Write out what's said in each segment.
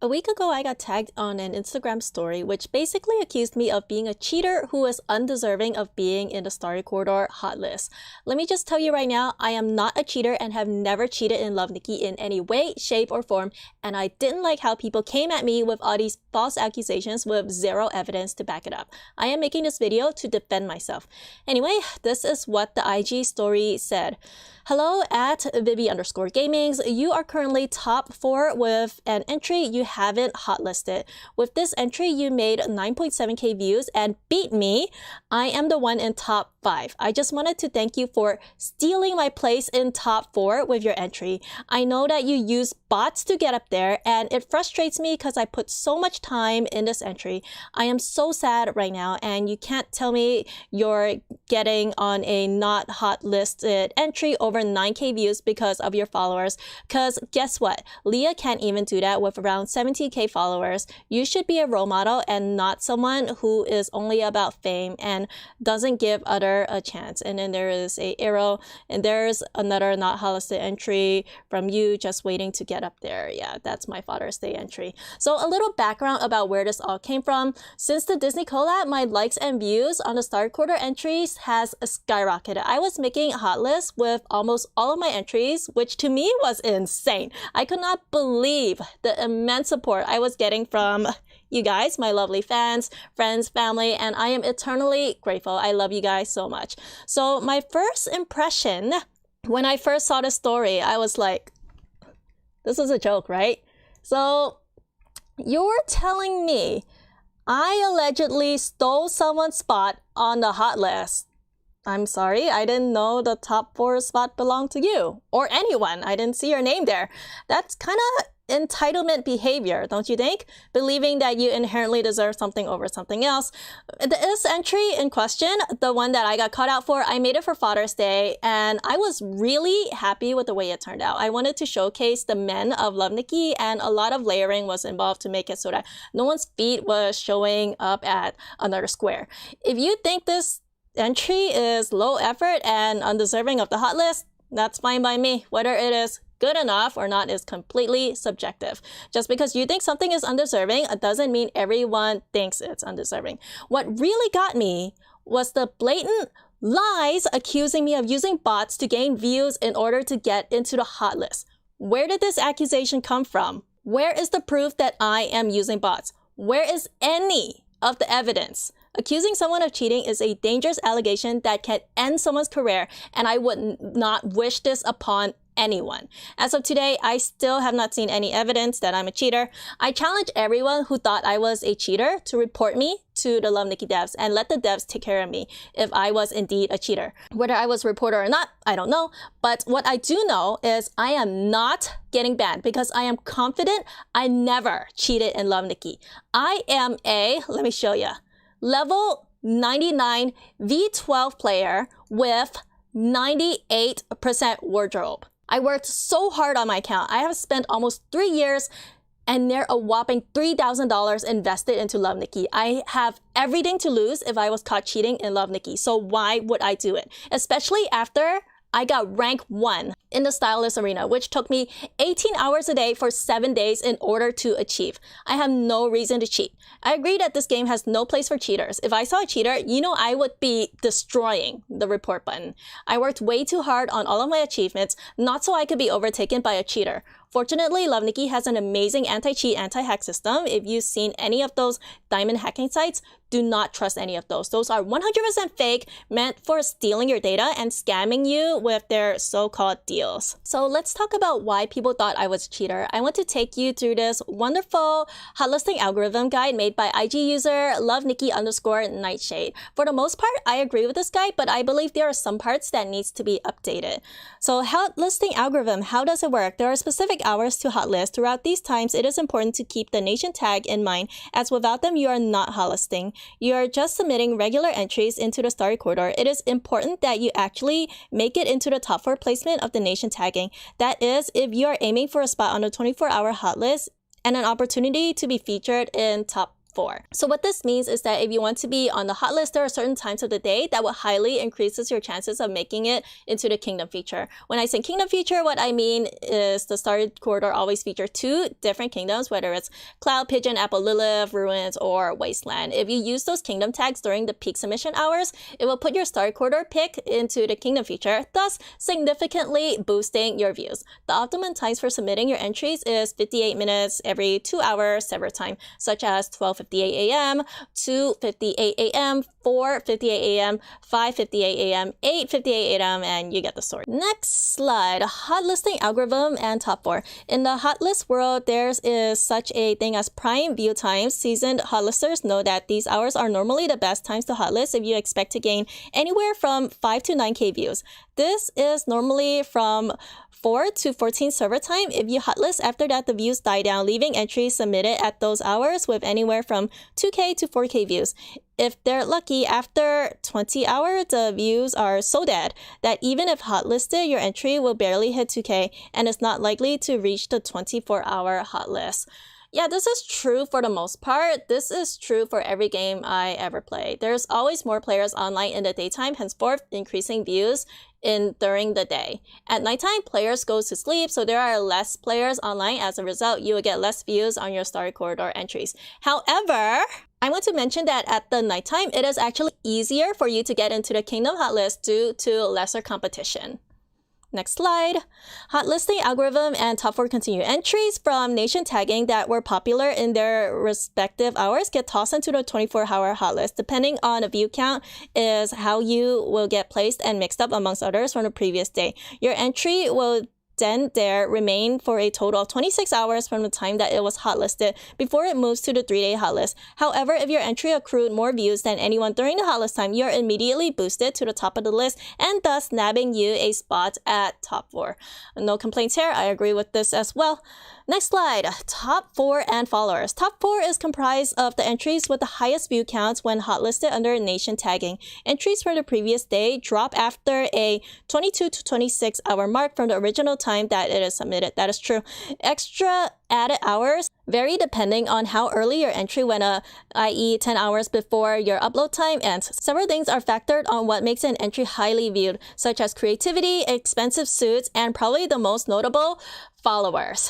A week ago, I got tagged on an Instagram story which basically accused me of being a cheater who is undeserving of being in the Starry Corridor hot list. Let me just tell you right now, I am not a cheater and have never cheated in Love Nikki in any way, shape, or form, and I didn't like how people came at me with all these false accusations with zero evidence to back it up. I am making this video to defend myself. Anyway, this is what the IG story said. Hello at Vivi_gamings. You are currently top 4 with an entry you haven't hotlisted. With this entry, you made 9.7k views and beat me. I am the one in top 5. I just wanted to thank you for stealing my place in top 4 with your entry. I know that you use bots to get up there and it frustrates me because I put so much time in this entry. I am so sad right now and you can't tell me you're getting on a not hot listed entry over 9k views because of your followers, because guess what? Leah can't even do that with around 17k followers. You should be a role model and not someone who is only about fame and doesn't give other a chance. And then there is a arrow and there's another not hotlisted entry from you just waiting to get up there. Yeah, that's my Father's Day entry. So a little background about where this all came from. Since the Disney collab, my likes and views on the Starry Corridor entries has skyrocketed. I was making hot lists with almost all of my entries, which to me was insane. I could not believe the immense support I was getting from you guys, my lovely fans, friends, family, and I am eternally grateful. I love you guys so much. So my first impression when I first saw the story, I was like, this is a joke, right? So you're telling me I allegedly stole someone's spot on the hot list. I'm sorry, I didn't know the top 4 spot belonged to you or anyone. I didn't see your name there. That's kind of entitlement behavior, don't you think? Believing that you inherently deserve something over something else. This entry in question, the one that I got caught out for, I made it for Father's Day and I was really happy with the way it turned out. I wanted to showcase the men of Love Nikki and a lot of layering was involved to make it so that no one's feet was showing up at another square. If you think this entry is low effort and undeserving of the hot list, that's fine by me. Whether it is good enough or not is completely subjective. Just because you think something is undeserving doesn't mean everyone thinks it's undeserving. What really got me was the blatant lies accusing me of using bots to gain views in order to get into the hot list. Where did this accusation come from? Where is the proof that I am using bots? Where is any of the evidence? Accusing someone of cheating is a dangerous allegation that can end someone's career, and I would not wish this upon anyone. As of today, I still have not seen any evidence that I'm a cheater. I challenge everyone who thought I was a cheater to report me to the Love Nikki devs and let the devs take care of me if I was indeed a cheater. Whether I was a reporter or not, I don't know. But what I do know is I am not getting banned because I am confident I never cheated in Love Nikki. I am a, let me show you, level 99 V12 player with 98% wardrobe. I worked so hard on my account. I have spent almost 3 years and near a whopping $3,000 invested into Love Nikki. I have everything to lose if I was caught cheating in Love Nikki. So why would I do it? Especially after I got rank 1 in the stylist arena, which took me 18 hours a day for 7 days in order to achieve. I have no reason to cheat. I agree that this game has no place for cheaters. If I saw a cheater, you know I would be destroying the report button. I worked way too hard on all of my achievements, not so I could be overtaken by a cheater. Fortunately, Love Nikki has an amazing anti-cheat, anti-hack system. If you've seen any of those diamond hacking sites, do not trust any of those. Those are 100% fake, meant for stealing your data and scamming you with their so-called deals. So let's talk about why people thought I was a cheater. I want to take you through this wonderful hot listing algorithm guide made by IG user Love Nikki_Nightshade. For the most part, I agree with this guide, but I believe there are some parts that needs to be updated. So hot listing algorithm, how does it work? There are specific hours to hot list. Throughout these times, it is important to keep the nation tag in mind, as without them, you are not hot listing. You are just submitting regular entries into the Starry Corridor. It is important that you actually make it into the top 4 placement of the nation tagging. That is, if you are aiming for a spot on the 24-hour hot list and an opportunity to be featured in top 4. So what this means is that if you want to be on the hot list, there are certain times of the day that will highly increases your chances of making it into the kingdom feature. When I say kingdom feature, what I mean is the Starry Corridor always feature 2 different kingdoms, whether it's Cloud, Pigeon, Apple, Lilith, Ruins, or Wasteland. If you use those kingdom tags during the peak submission hours, it will put your Starry Corridor pick into the kingdom feature, thus significantly boosting your views. The optimum times for submitting your entries is 58 minutes every 2 hours several time, such as 12:58 a.m., 2:58 a.m., 4:58 a.m., 5:58 a.m., 8:58 a.m., and you get the story. Next slide, hot listing algorithm and top 4. In the hot list world, there is such a thing as prime view times. Seasoned hot listers know that these hours are normally the best times to hot list if you expect to gain anywhere from 5 to 9k views. This is normally from 4 to 14 server time. If you hotlist after that, the views die down, leaving entries submitted at those hours with anywhere from 2k to 4k views. If they're lucky, after 20 hours, the views are so dead that even if hotlisted, your entry will barely hit 2k and is not likely to reach the 24-hour hotlist. Yeah, this is true for the most part. This is true for every game I ever play. There's always more players online in the daytime, henceforth increasing views during the day. At nighttime, players go to sleep, so there are less players online. As a result, you will get less views on your Starry Corridor entries. However, I want to mention that at the nighttime, it is actually easier for you to get into the Kingdom hot list due to lesser competition. Next slide. Hot listing algorithm and top 4 continued entries from nation tagging that were popular in their respective hours get tossed into the 24-hour hot list. Depending on the view count is how you will get placed and mixed up amongst others from the previous day. Your entry will then remain for a total of 26 hours from the time that it was hotlisted before it moves to the 3-day hotlist. However, if your entry accrued more views than anyone during the hotlist time, you're immediately boosted to the top of the list and thus nabbing you a spot at top 4. No complaints here. I agree with this as well. Next slide, top 4 and followers. Top 4 is comprised of the entries with the highest view counts when hotlisted under nation tagging. Entries from the previous day drop after a 22 to 26 hour mark from the original time that it is submitted. That is true. Extra added hours vary depending on how early your entry went, i.e. 10 hours before your upload time ends. Several things are factored on what makes an entry highly viewed, such as creativity, expensive suits, and probably the most notable, followers.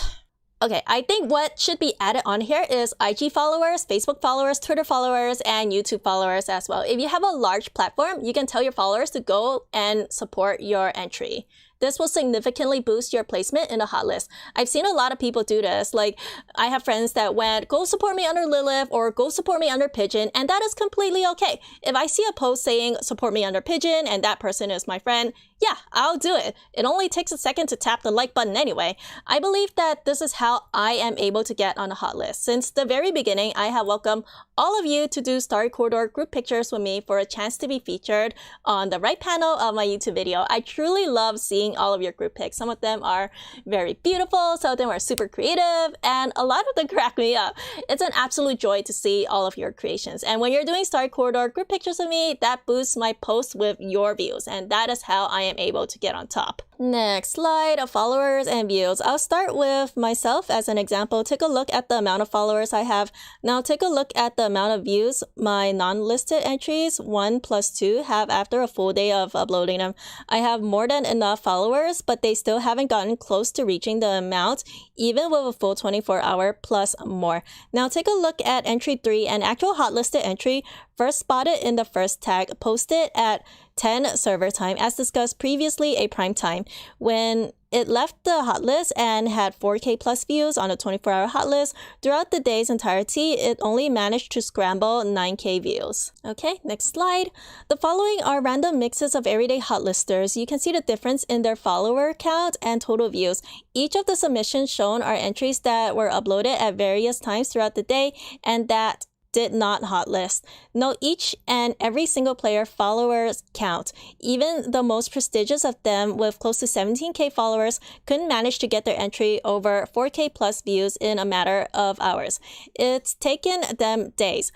Okay, I think what should be added on here is IG followers, Facebook followers, Twitter followers, and YouTube followers as well. If you have a large platform, you can tell your followers to go and support your entry. This will significantly boost your placement in the hot list. I've seen a lot of people do this. Like, I have friends that went, go support me under Lilith or go support me under Pigeon, and that is completely okay. If I see a post saying support me under Pigeon and that person is my friend, yeah, I'll do it. It only takes a second to tap the like button anyway. I believe that this is how I am able to get on the hot list. Since the very beginning, I have welcomed all of you to do Starry Corridor group pictures with me for a chance to be featured on the right panel of my YouTube video. I truly love seeing all of your group pics. Some of them are very beautiful, some of them are super creative, and a lot of them crack me up. It's an absolute joy to see all of your creations. And when you're doing Starry Corridor group pictures with me, that boosts my posts with your views, and that is how I am able to get on top. Next slide, followers and views. I'll start with myself as an example. Take a look at the amount of followers I have. Now take a look at the amount of views my non-listed entries, 1 plus 2, have after a full day of uploading them. I have more than enough followers, but they still haven't gotten close to reaching the amount, even with a full 24-hour plus more. Now take a look at entry 3, an actual hot listed entry, first spotted in the first tag, posted at 10 server time, as discussed previously, a prime time. When it left the hot list and had 4k plus views on a 24-hour hot list, throughout the day's entirety, it only managed to scramble 9k views. Okay, next slide. The following are random mixes of everyday hot listers. You can see the difference in their follower count and total views. Each of the submissions shown are entries that were uploaded at various times throughout the day and that did not hotlist. Note each and every single player followers count. Even the most prestigious of them with close to 17k followers couldn't manage to get their entry over 4k plus views in a matter of hours. It's taken them days.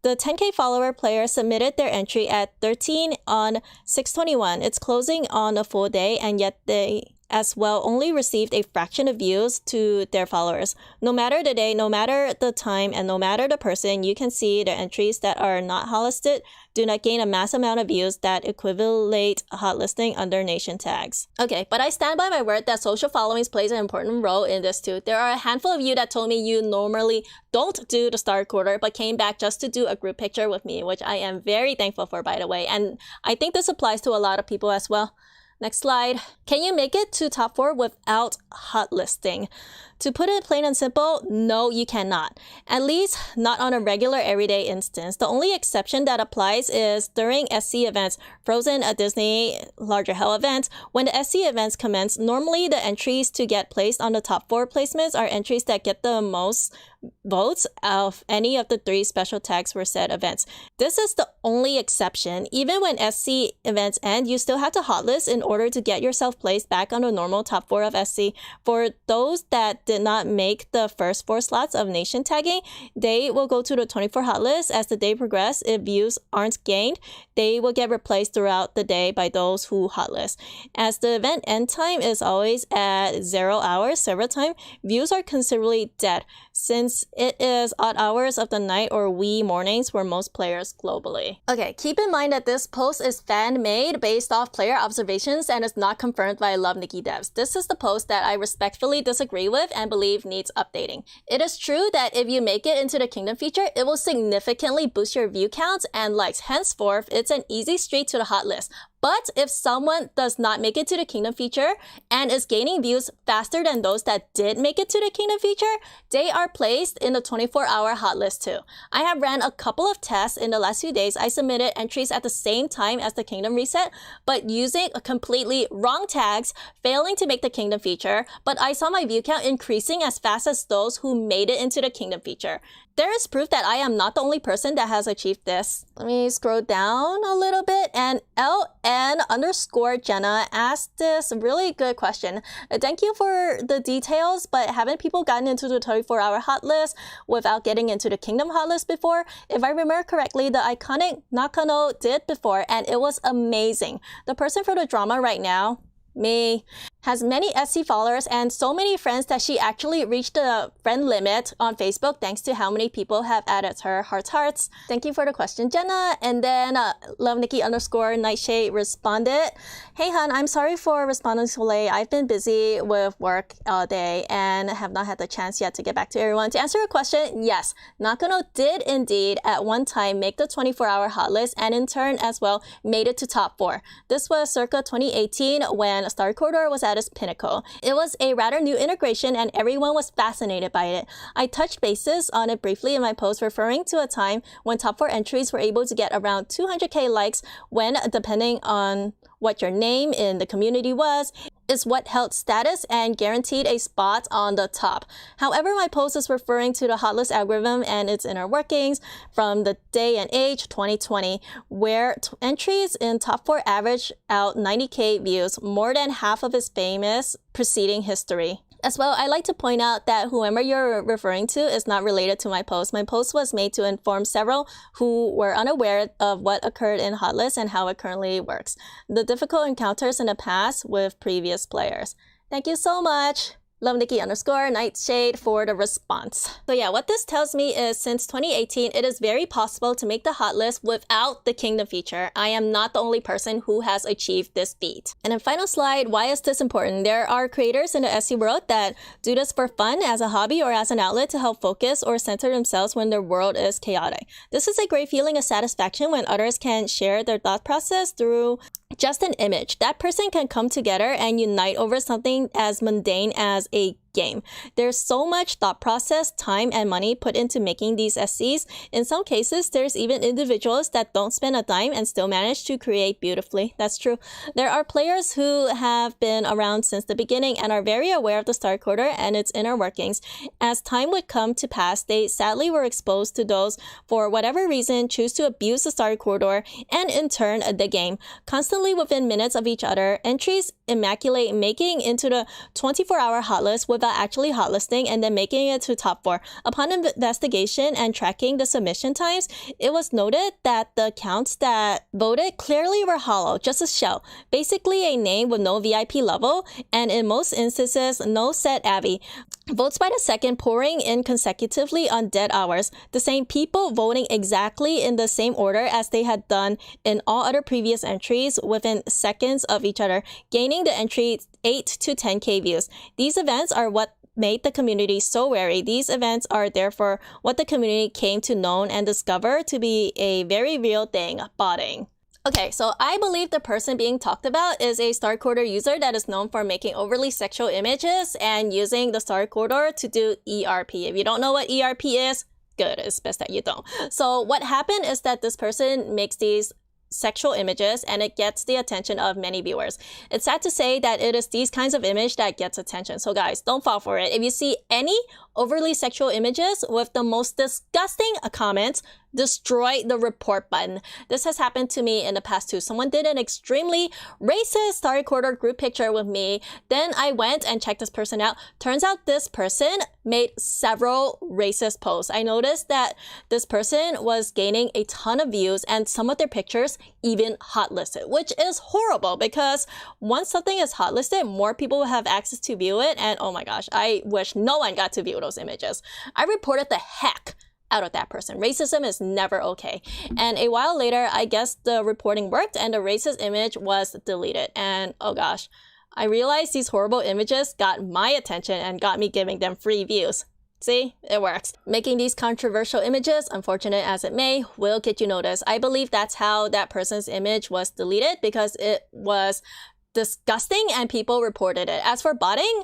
The 10k follower player submitted their entry at 13 on 6/21. It's closing on a full day, and yet they as well only received a fraction of views to their followers. No matter the day, no matter the time, and no matter the person, you can see the entries that are not hotlisted do not gain a mass amount of views that equivalent hotlisting under nation tags. Okay, but I stand by my word that social followings plays an important role in this too. There are a handful of you that told me you normally don't do the star quarter but came back just to do a group picture with me, which I am very thankful for, by the way. And I think this applies to a lot of people as well. Next slide. Can you make it to top 4 without hot listing? To put it plain and simple, no, you cannot. At least not on a regular everyday instance. The only exception that applies is during SC events, Frozen, a Disney larger hell event. When the SC events commence, normally the entries to get placed on the top 4 placements are entries that get the most votes of any of the 3 special tags for said events. This is the only exception. Even when SC events end, you still have to hotlist in order to get yourself placed back on the normal top 4 of SC. For those that did not make the first 4 slots of nation tagging, they will go to the 24 hotlist as the day progresses. If views aren't gained, they will get replaced throughout the day by those who hotlist. As the event end time is always at 0 hours server time, views are considerably dead, since it is odd hours of the night or wee mornings for most players globally. Okay, keep in mind that this post is fan-made based off player observations and is not confirmed by Love Nikki devs. This is the post that I respectfully disagree with and believe needs updating. It is true that if you make it into the Kingdom feature, it will significantly boost your view counts and likes. Henceforth, it's an easy streak to the hot list. But if someone does not make it to the Kingdom feature and is gaining views faster than those that did make it to the Kingdom feature, they are placed in the 24-hour hot list too. I have ran a couple of tests in the last few days. I submitted entries at the same time as the Kingdom reset, but using completely wrong tags, failing to make the Kingdom feature, but I saw my view count increasing as fast as those who made it into the Kingdom feature. There is proof that I am not the only person that has achieved this. Let me scroll down a little bit, and LN_Jenna asked this really good question. Thank you for the details, but haven't people gotten into the 24-hour hot list without getting into the Kingdom hot list before? If I remember correctly, the iconic Nakano did before, and it was amazing. The person for the drama right now, me, has many SC followers and so many friends that she actually reached the friend limit on Facebook thanks to how many people have added her hearts. Thank you for the question, Jenna. And then Love Nikki _Nightshade responded, "Hey hun, I'm sorry for responding so late. I've been busy with work all day and have not had the chance yet to get back to everyone. To answer your question, yes, Nakano did indeed at one time make the 24-hour hot list and in turn as well made it to top 4. This was circa 2018 when Star Corridor was at its pinnacle. It was a rather new integration and everyone was fascinated by it. I touched bases on it briefly in my post, referring to a time when top 4 entries were able to get around 200k likes when, depending on what your name in the community was, is what held status and guaranteed a spot on the top. However, my post is referring to the hotlist algorithm and its inner workings from the day and age 2020, where entries in top 4 averaged out 90k views, more than half of its famous preceding history. As well, I like to point out that whoever you're referring to is not related to my post. My post was made to inform several who were unaware of what occurred in Hotlist and how it currently works. The difficult encounters in the past with previous players. Thank you so much. Love Nikki _Nightshade for the response. So yeah, what this tells me is since 2018, it is very possible to make the hot list without the Kingdom feature. I am not the only person who has achieved this feat. And then final slide, why is this important? There are creators in the SC world that do this for fun, as a hobby, or as an outlet to help focus or center themselves when their world is chaotic. This is a great feeling of satisfaction when others can share their thought process through just an image. That person can come together and unite over something as mundane as a game. There's so much thought process, time, and money put into making these SCs. In some cases, there's even individuals that don't spend a dime and still manage to create beautifully. That's true. There are players who have been around since the beginning and are very aware of the Star Quarter and its inner workings. As time would come to pass, they sadly were exposed to those, for whatever reason, choose to abuse the Star Corridor and in turn the game. Constantly within minutes of each other, entries immaculate making into the 24-hour hot list without about actually hotlisting and then making it to top 4. Upon investigation and tracking the submission times, it was noted that the accounts that voted clearly were hollow, just a shell, basically a name with no VIP level, and in most instances, no set AVI. Votes by the second pouring in consecutively on dead hours, the same people voting exactly in the same order as they had done in all other previous entries within seconds of each other, gaining the entry 8 to 10k views. These events are what made the community so wary. These events are therefore what the community came to know and discover to be a very real thing, botting. Okay, so I believe the person being talked about is a Star Quarter user that is known for making overly sexual images and using the Star Quarter to do ERP. If you don't know what ERP is, good, it's best that you don't. So what happened is that this person makes these sexual images and it gets the attention of many viewers. It's sad to say that it is these kinds of image that gets attention. So guys, don't fall for it. If you see any overly sexual images with the most disgusting comments, destroy the report button. This has happened to me in the past too. Someone did an extremely racist Star Quarter group picture with me. Then I went and checked this person out. Turns out this person made several racist posts. I noticed that this person was gaining a ton of views and some of their pictures even hotlisted, which is horrible because once something is hotlisted, more people will have access to view it. And oh my gosh, I wish no one got to view those images. I reported the heck out of that person. Racism is never okay. And a while later, I guess the reporting worked and the racist image was deleted. And oh gosh, I realized these horrible images got my attention and got me giving them free views. See, it works. Making these controversial images, unfortunate as it may, will get you noticed. I believe that's how that person's image was deleted because it was disgusting and people reported it. As for botting,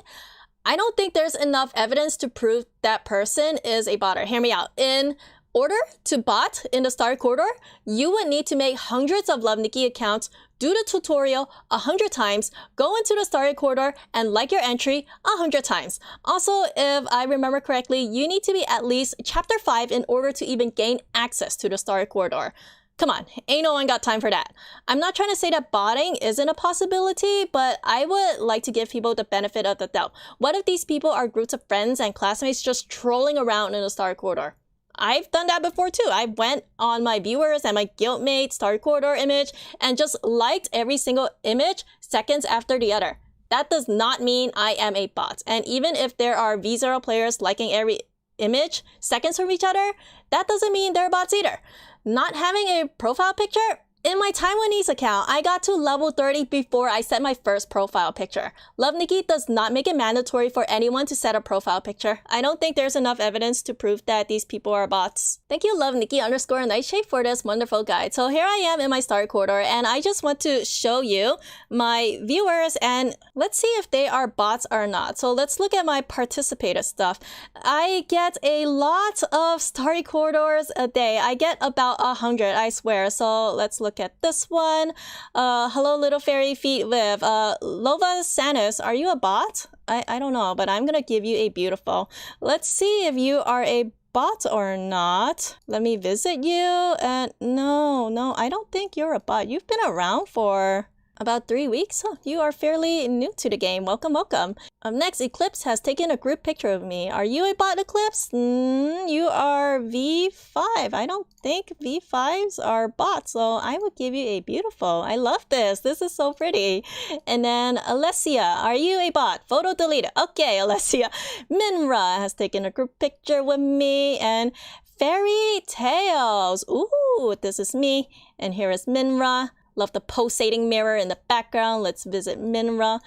I don't think there's enough evidence to prove that person is a botter. Hear me out. In order to bot in the Star Quarter, you would need to make hundreds of Love Nikki accounts, do the tutorial 100 times, go into the Star Quarter, and like your entry 100 times. Also, if I remember correctly, you need to be at least Chapter 5 in order to even gain access to the Star Quarter. Come on, ain't no one got time for that. I'm not trying to say that botting isn't a possibility, but I would like to give people the benefit of the doubt. What if these people are groups of friends and classmates just trolling around in the Star Quarter? I've done that before too. I went on my viewers and my guildmate Star Quarter image and just liked every single image seconds after the other. That does not mean I am a bot. And even if there are V0 players liking every image seconds from each other, that doesn't mean they're bots either. Not having a profile picture? In my Taiwanese account, I got to level 30 before I set my first profile picture. Love Nikki does not make it mandatory for anyone to set a profile picture. I don't think there's enough evidence to prove that these people are bots. Thank you Love Nikki _Nightshade for this wonderful guide. So here I am in my Star Quarter and I just want to show you my viewers and let's see if they are bots or not. So let's look at my participated stuff. I get a lot of Star Quarters a day. I get about 100, I swear. So let's look at this one. Hello little fairy feet live. Lova Sanis, are you a bot? I don't know, but I'm gonna give you a beautiful. Let's see if you are a bot or not. Let me visit you and no, I don't think you're a bot. You've been around for about 3 weeks. Huh, you are fairly new to the game. Welcome, welcome. Next, Eclipse has taken a group picture of me. Are you a bot, Eclipse? You are V5. I don't think V5s are bots, so I would give you a beautiful. I love this. This is so pretty. And then Alessia, are you a bot? Photo deleted. Okay, Alessia. Minra has taken a group picture with me and Fairy Tales. Ooh, this is me. And here is Minra. Love the pulsating mirror in the background. Let's visit Minra.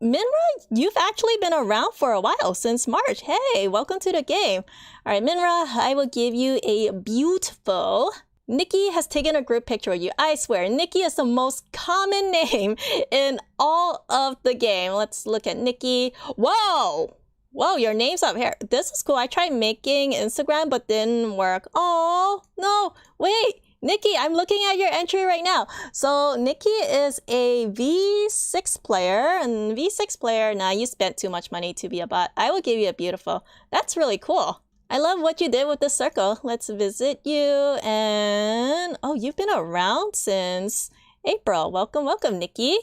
Minra, you've actually been around for a while, since March. Hey, welcome to the game. All right, Minra, I will give you a beautiful. Nikki has taken a group picture of you. I swear, Nikki is the most common name in all of the game. Let's look at Nikki. Whoa! Whoa, your name's up here. This is cool. I tried making Instagram, but didn't work. Oh, no, wait. Nikki, I'm looking at your entry right now. So Nikki is a V6 player, and V6 player, now you spent too much money to be a bot. I will give you a beautiful. That's really cool. I love what you did with the circle. Let's visit you and oh, you've been around since April. Welcome, welcome, Nikki.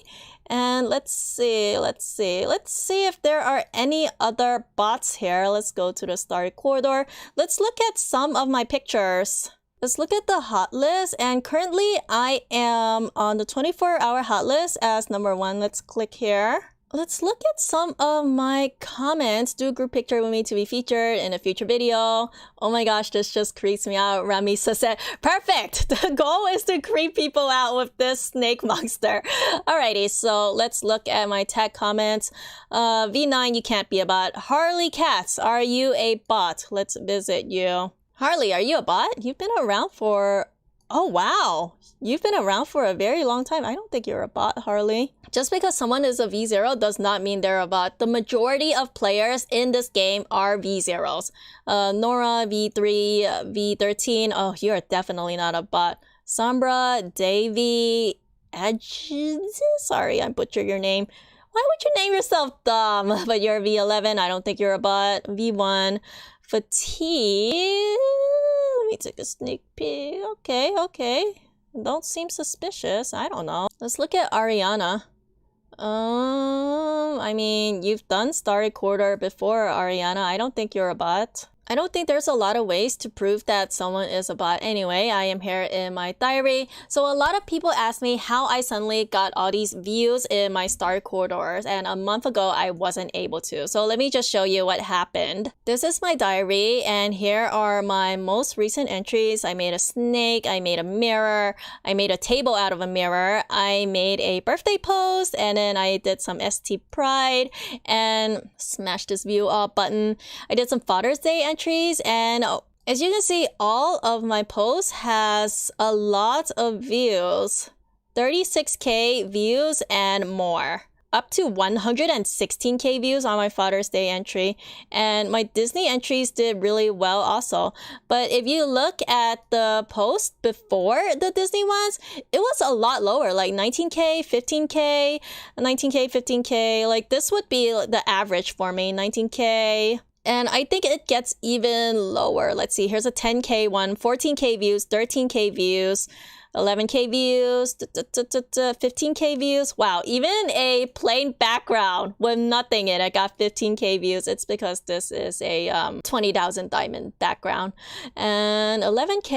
And let's see if there are any other bots here. Let's go to the starry corridor. Let's look at some of my pictures. Let's look at the hot list, and currently I am on the 24-hour hot list as number 1. Let's click here. Let's look at some of my comments. Do a group picture with me to be featured in a future video. Oh my gosh, this just creeps me out. Ramisa said, perfect! The goal is to creep people out with this snake monster. Alrighty, so let's look at my tag comments. V9, you can't be a bot. Harley Cats, are you a bot? Let's visit you. Harley, are you a bot? You've been around for... Oh, wow. You've been around for a very long time. I don't think you're a bot, Harley. Just because someone is a V0 does not mean they're a bot. The majority of players in this game are V0s. Nora, V3, V13. Oh, you're definitely not a bot. Sombra, Davy, Edge. Sorry, I butchered your name. Why would you name yourself dumb? But you're V11. I don't think you're a bot. V1. Fatigue. Let me take a sneak peek. Okay. Don't seem suspicious. I don't know. Let's look at Ariana. I mean, you've done Starry Corridor before, Ariana. I don't think you're a bot. I don't think there's a lot of ways to prove that someone is a bot. Anyway, I am here in my diary. So a lot of people ask me how I suddenly got all these views in my Starry Corridors, and a month ago I wasn't able to. So let me just show you what happened. This is my diary, and here are my most recent entries. I made a snake, I made a mirror, I made a table out of a mirror, I made a birthday post, and then I did some ST Pride, and smash this view up button. I did some Father's Day entries, and as you can see, all of my posts has a lot of views, 36k views and more, up to 116k views on my Father's Day entry, and my Disney entries did really well also. But if you look at the post before the Disney ones, it was a lot lower, like 19k, 15k, 19k, 15k. Like this would be the average for me, 19k. And I think it gets even lower. Let's see, here's a 10k one, 14k views, 13k views, 11k views, 15k views. Wow, even a plain background with nothing in it got 15k views. It's because this is a 20,000 diamond background. And 11k,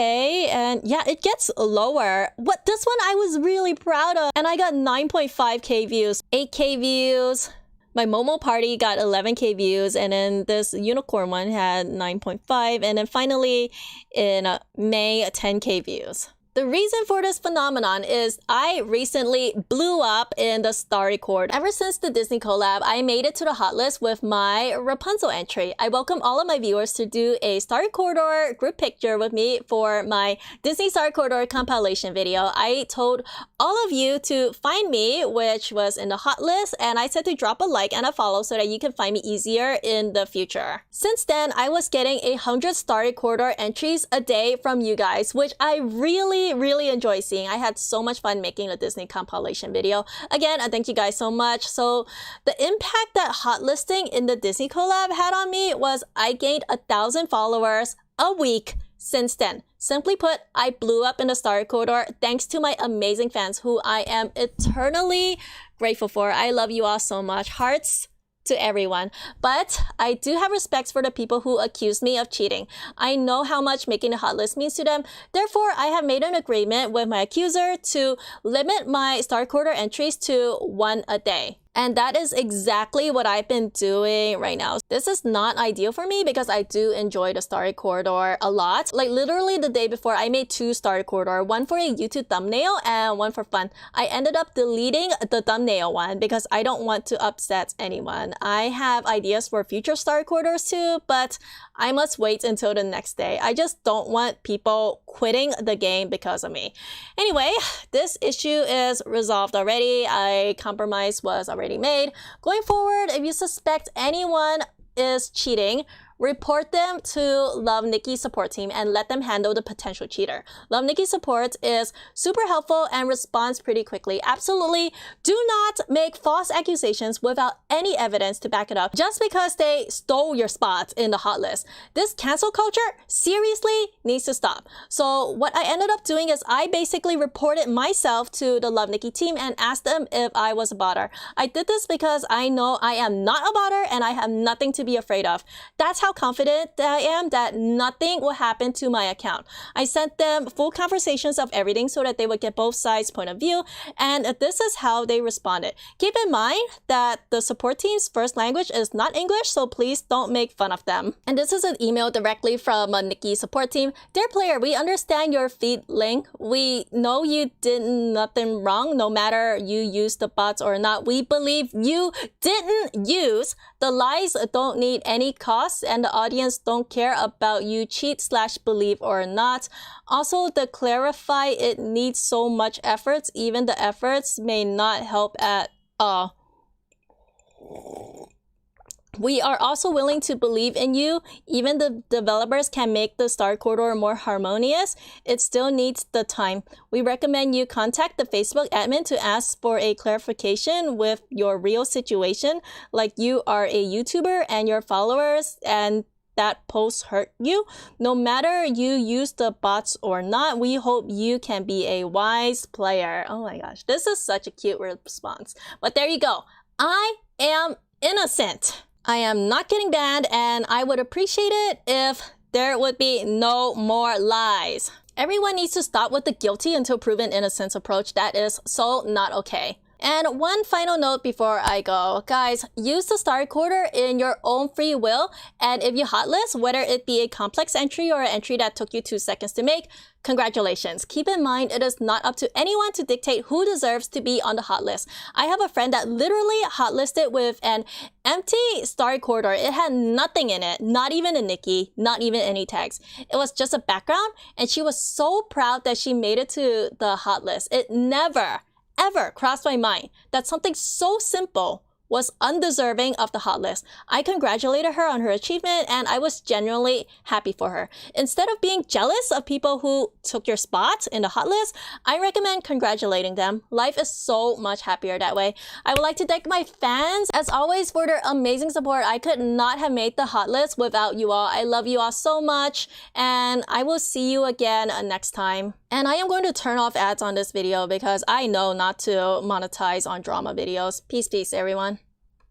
and yeah, it gets lower. What this one I was really proud of, and I got 9.5k views, 8k views. My Momo party got 11k views, and then this unicorn one had 9.5, and then finally in May, 10k views. The reason for this phenomenon is I recently blew up in the Starry Corridor. Ever since the Disney collab, I made it to the hot list with my Rapunzel entry. I welcome all of my viewers to do a Starry Corridor group picture with me for my Disney Starry Corridor compilation video. I told all of you to find me, which was in the hot list, and I said to drop a like and a follow so that you can find me easier in the future. Since then, I was getting 100 Starry Corridor entries a day from you guys, which I really enjoy seeing. I had so much fun making the Disney compilation video. Again, I thank you guys so much. So the impact that hot listing in the Disney collab had on me was I gained 1,000 followers a week since then. Simply put, I blew up in the Starry Corridor thanks to my amazing fans who I am eternally grateful for. I love you all so much. Hearts to everyone. But I do have respect for the people who accused me of cheating. I know how much making the hot list means to them. Therefore, I have made an agreement with my accuser to limit my Starry Corridor entries to 1 a day. And that is exactly what I've been doing right now. This is not ideal for me because I do enjoy the Starry Corridor a lot. Like literally the day before, I made 2 Starry Corridor, one for a YouTube thumbnail and one for fun. I ended up deleting the thumbnail one because I don't want to upset anyone. I have ideas for future Starry Corridors too, but I must wait until the next day. I just don't want people quitting the game because of me. Anyway, this issue is resolved already. A compromise was already made. Going forward, if you suspect anyone is cheating, report them to Love Nikki support team and let them handle the potential cheater. Love Nikki support is super helpful and responds pretty quickly. Absolutely do not make false accusations without any evidence to back it up just because they stole your spot in the hot list. This cancel culture seriously needs to stop. So what I ended up doing is I basically reported myself to the Love Nikki team and asked them if I was a botter. I did this because I know I am not a botter and I have nothing to be afraid of. That's how confident I am that nothing will happen to my account. I sent them full conversations of everything so that they would get both sides' point of view, and this is how they responded. Keep in mind that the support team's first language is not English, so please don't make fun of them. And this is an email directly from a Nikki support team. Dear player, we understand your feed link. We know you did nothing wrong, no matter you used the bots or not. We believe you didn't use. The lies don't need any costs and the audience don't care about you cheat/believe or not. Also, to clarify, it needs so much efforts. Even the efforts may not help at all. We are also willing to believe in you. Even the developers can make the star corridor more harmonious. It still needs the time. We recommend you contact the Facebook admin to ask for a clarification with your real situation, like you are a YouTuber and your followers and that post hurt you. No matter you use the bots or not, we hope you can be a wise player. Oh my gosh, this is such a cute response. But there you go. I am innocent. I am not getting banned, and I would appreciate it if there would be no more lies. Everyone needs to stop with the guilty until proven innocence approach. That is so not okay. And one final note before I go. Guys, use the star recorder in your own free will. And if you hotlist, whether it be a complex entry or an entry that took you 2 seconds to make, congratulations. Keep in mind, it is not up to anyone to dictate who deserves to be on the hot list. I have a friend that literally hotlisted with an empty star recorder. It had nothing in it, not even a Nikki, not even any tags. It was just a background, and she was so proud that she made it to the hot list. It never ever crossed my mind that something so simple was undeserving of the hot list. I congratulated her on her achievement and I was genuinely happy for her. Instead of being jealous of people who took your spot in the hot list, I recommend congratulating them. Life is so much happier that way. I would like to thank my fans, as always, for their amazing support. I could not have made the hot list without you all. I love you all so much, and I will see you again next time. And I am going to turn off ads on this video because I know not to monetize on drama videos. Peace, everyone.